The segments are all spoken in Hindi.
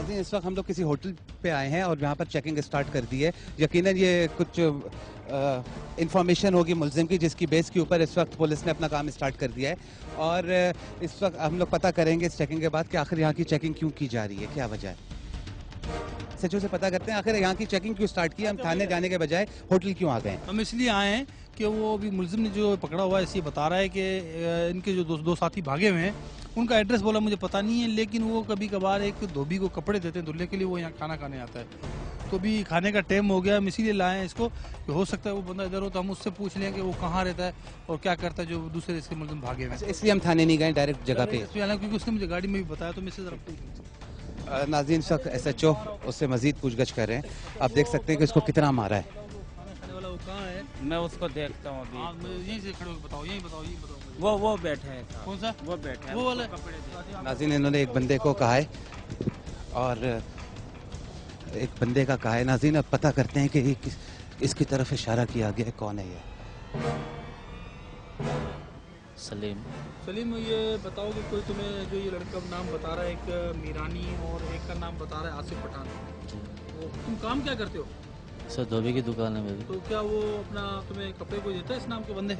नाज़रीन, इस वक्त हम लोग किसी होटल पे आए हैं और यहाँ पर चेकिंग स्टार्ट कर दी है। यकीनन ये कुछ इंफॉर्मेशन होगी मुल्जिम की, जिसकी बेस के ऊपर इस वक्त पुलिस ने अपना काम स्टार्ट कर दिया है। और इस वक्त हम लोग पता करेंगे इस चेकिंग के बाद कि आखिर यहाँ की चेकिंग क्यों की जा रही है, क्या वजह है। सचो से पता करते हैं आखिर यहाँ की चेकिंग क्यों स्टार्ट की, हम थाने जाने के बजाय होटल क्यों आ गए। हम इसलिए आए हैं कि वो अभी मुल्जिम ने जो पकड़ा हुआ है इसे बता रहा है कि इनके जो दो साथी भागे हुए हैं उनका एड्रेस बोला मुझे पता नहीं है, लेकिन वो कभी कभार एक धोबी को कपड़े देते हैं धुलने के लिए, वो यहाँ खाना खाने आता है। तो अभी खाने का टाइम हो गया, हम इसीलिए लाए हैं इसको कि हो सकता है वो बंदा इधर हो तो हम उससे पूछ लें कि वो कहाँ रहता है और क्या करता है जो दूसरे इसके मुल्जिम भागे हुए हैं। इसलिए हम थाने नहीं गए, डायरेक्ट जगह पे, क्योंकि उसने मुझे गाड़ी में भी बताया तो मैं इससे जरा नाज़रीन सख्त SHO उससे मजीद पूछगछ कर रहे हैं। आप देख सकते हैं कि इसको कितना मारा है। वाला वो कहाँ है? मैं उसको देखता हूँ हाँ, अभी। यहीं से खड़े होकर बताओ, यहीं बताओ। वो बैठे हैं साहब। कौन सा? वो बैठे हैं, वो वाला? कपड़े दे। नाज़रीन, इन्होंने एक बंदे को कहा है और एक बंदे का कहा है। नाज़रीन, अब पता करते हैं कि इसकी तरफ इशारा किया गया है, कौन है ये। सलीम, ये बताओ कि कोई तुम्हें जो ये लड़का नाम बता रहा है, एक मीरानी और एक का नाम बता रहा है आसिफ पठान, तो तुम काम क्या करते हो? सर धोबी की दुकान है मेरी। तो क्या वो अपना तुम्हें कपड़े को देता है इस नाम के बंदे?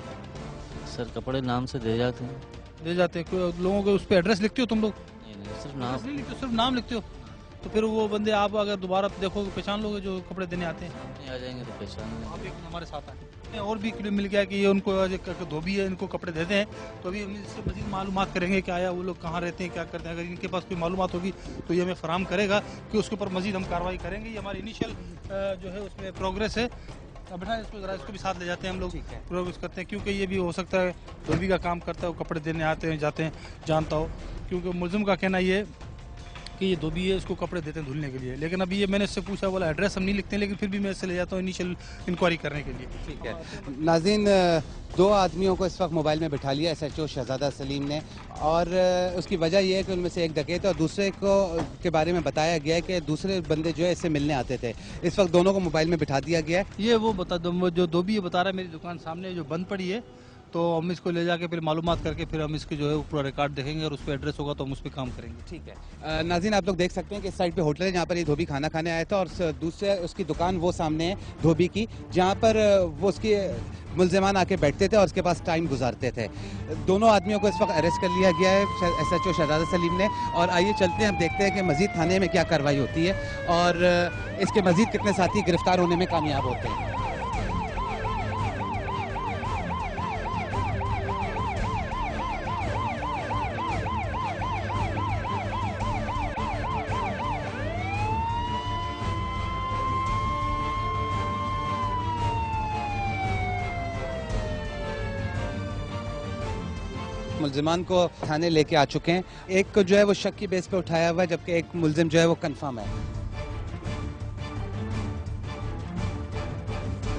सर कपड़े नाम से दे जाते हैं। दे जाते हैं? कोई लोगों के उस पर एड्रेस लिखते हो तुम लोग? नहीं सिर्फ एड्रेस नाम। नहीं लिखते, सिर्फ नाम लिखते हो। तो फिर वो बंदे आप अगर दोबारा देखो पहचान लोगे जो कपड़े देने आते हैं? नहीं आ जाएंगे तो पहचान लेंगे। आप एक हमारे साथ आए और भी क्लिप मिल गया कि ये उनको धोबी है, इनको कपड़े देते हैं। तो अभी हम इससे मजीद मालूमात करेंगे कि आया वो लोग कहाँ रहते हैं, क्या करते हैं। अगर इनके पास कोई मालूमात होगी तो ये हमें फराहम करेगा कि उसके ऊपर मजीद हम कार्रवाई करेंगे। ये हमारी इनिशियल जो है उसमें प्रोग्रेस है। बेटा इसको ज़रा इसको भी साथ ले जाते हैं हम लोग, प्रोग्रेस करते हैं, क्योंकि ये भी हो सकता है धोबी का काम करता है, वो कपड़े देने आते हैं जाते हैं जानता हो। क्योंकि मुल्जिम का कहना ये कि ये धोबी है, इसको कपड़े देते हैं धुलने के लिए। लेकिन अभी ये मैंने इससे पूछा, बोला एड्रेस हम नहीं लिखते हैं, लेकिन फिर भी मैं इससे ले जाता हूँ इनिशियल इंक्वायरी करने के लिए। ठीक है नाज़रीन, दो आदमियों को इस वक्त मोबाइल में बिठा लिया SHO शहजादा सलीम ने, और उसकी वजह यह है कि उनमें से एक डकैत और दूसरे को के बारे में बताया गया है कि दूसरे बंदे जो है इससे मिलने आते थे। इस वक्त दोनों को मोबाइल में बिठा दिया गया है। ये वो बता दो जो धोबी ये बता रहा है मेरी दुकान सामने जो बंद पड़ी है, तो हम इसको ले जाके फिर मालूमात करके फिर हम इसके जो है पूरा रिकॉर्ड देखेंगे और उस पर एड्रेस होगा तो हम उस पर काम करेंगे। ठीक है नाज़रीन, आप लोग देख सकते हैं कि इस साइड पे होटल है जहाँ पर ये धोबी खाना खाने आया था, और दूसरे उसकी दुकान वो सामने है धोबी की, जहाँ पर वो उसके मुल्जिमान आके बैठते थे और उसके पास टाइम गुजारते थे। दोनों आदमियों को इस वक्त अरेस्ट कर लिया गया है SHO शहजादा सलीम ने। और आइए चलते हैं, हम देखते हैं कि मजीद थाने में क्या कार्रवाई होती है और इसके मजीद कितने साथी गिरफ्तार होने में कामयाब होते हैं। मुल्जिमान को थाने लेके आ चुके हैं। एक को जो है वो शक की बेस पे उठाया हुआ है, जबकि एक मुल्जिम जो है वो कंफर्म है।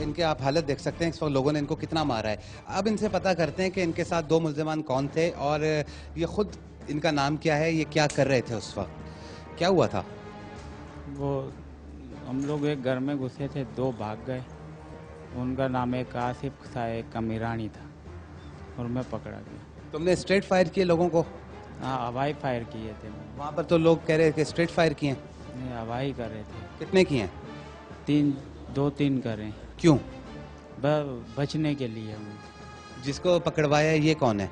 इनके आप हालत देख सकते हैं, इस वक्त लोगों ने इनको कितना मारा है। अब इनसे पता करते हैं कि इनके साथ दो मुल्जिमान कौन थे और ये खुद इनका नाम क्या है, ये क्या कर रहे थे उस वक्त, क्या हुआ था। वो हम लोग एक घर में घुसे थे, दो भाग गए। उनका नाम एक आसिफ था, एक का मीरानी था, और मैं पकड़ा गया। तुमने स्ट्रेट फायर किए लोगों को? हाँ, हवाई फायर किए थे। वहाँ पर तो लोग कह रहे हैं कि स्ट्रेट फायर किए। नहीं, हवाई कर रहे थे। कितने किए? 2-3 करें। क्यों? बचने के लिए। जिसको पकड़वाया है ये कौन है?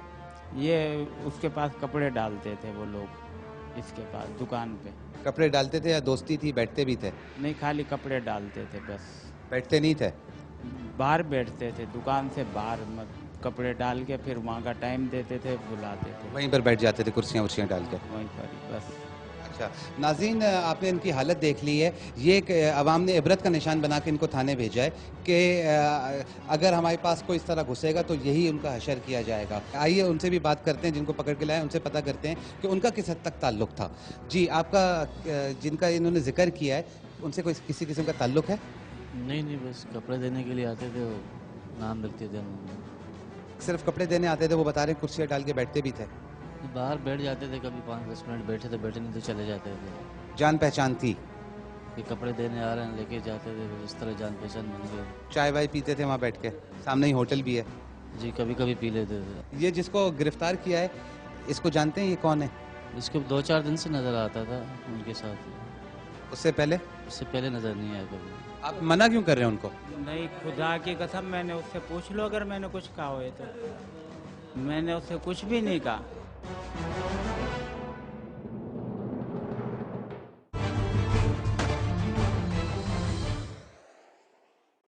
ये उसके पास कपड़े डालते थे वो लोग, इसके पास दुकान पे। कपड़े डालते थे या दोस्ती थी, बैठते भी थे? नहीं, खाली कपड़े डालते थे बस। बैठते नहीं थे? बाहर बैठते थे, दुकान से बाहर कपड़े डाल के फिर वहाँ का टाइम देते थे, बुलाते थे, वहीं पर बैठ जाते थे कुर्सियाँ वर्सियाँ डाल के? वहीं पर ही बस। अच्छा नाज़रीन, आपने इनकी हालत देख ली है। ये एक अवाम ने इबरत का निशान बना के इनको थाने भेजा है कि अगर हमारे पास कोई इस तरह घुसेगा तो यही उनका हशर किया जाएगा। आइए उनसे भी बात करते हैं, जिनको पकड़ के लाए उनसे पता करते हैं कि उनका किस हद तक ताल्लुक़ था। जी, आपका जिनका इन्होंने जिक्र किया है उनसे कोई किसी किस्म का ताल्लुक़ है? नहीं बस कपड़े देने के लिए आते थे, नाम लिखते थे। सिर्फ कपड़े देने आते थे? वो बता रहे कुर्सियाँ डाल के बैठते भी थे? बाहर बैठ जाते थे, कभी 5-10 मिनट बैठे थे, बैठे नहीं तो चले जाते थे। जान पहचान थी कि कपड़े देने आ रहे हैं, लेके जाते थे, इस तरह जान पहचान बन गई। चाय वाय पीते थे वहाँ बैठ के? सामने ही होटल भी है? जी कभी कभी पी लेते थे। ये जिसको गिरफ्तार किया है इसको जानते हैं, ये कौन है? इसको 2-4 दिन से नज़र आता था उनके साथ। उससे पहले उससे पहले नज़र नहीं आया कभी। आप मना क्यों कर रहे हैं उनको? नहीं, खुदा की कसम मैंने उससे पूछ लो अगर मैंने कुछ कहा हो तो। मैंने उससे कुछ भी नहीं कहा।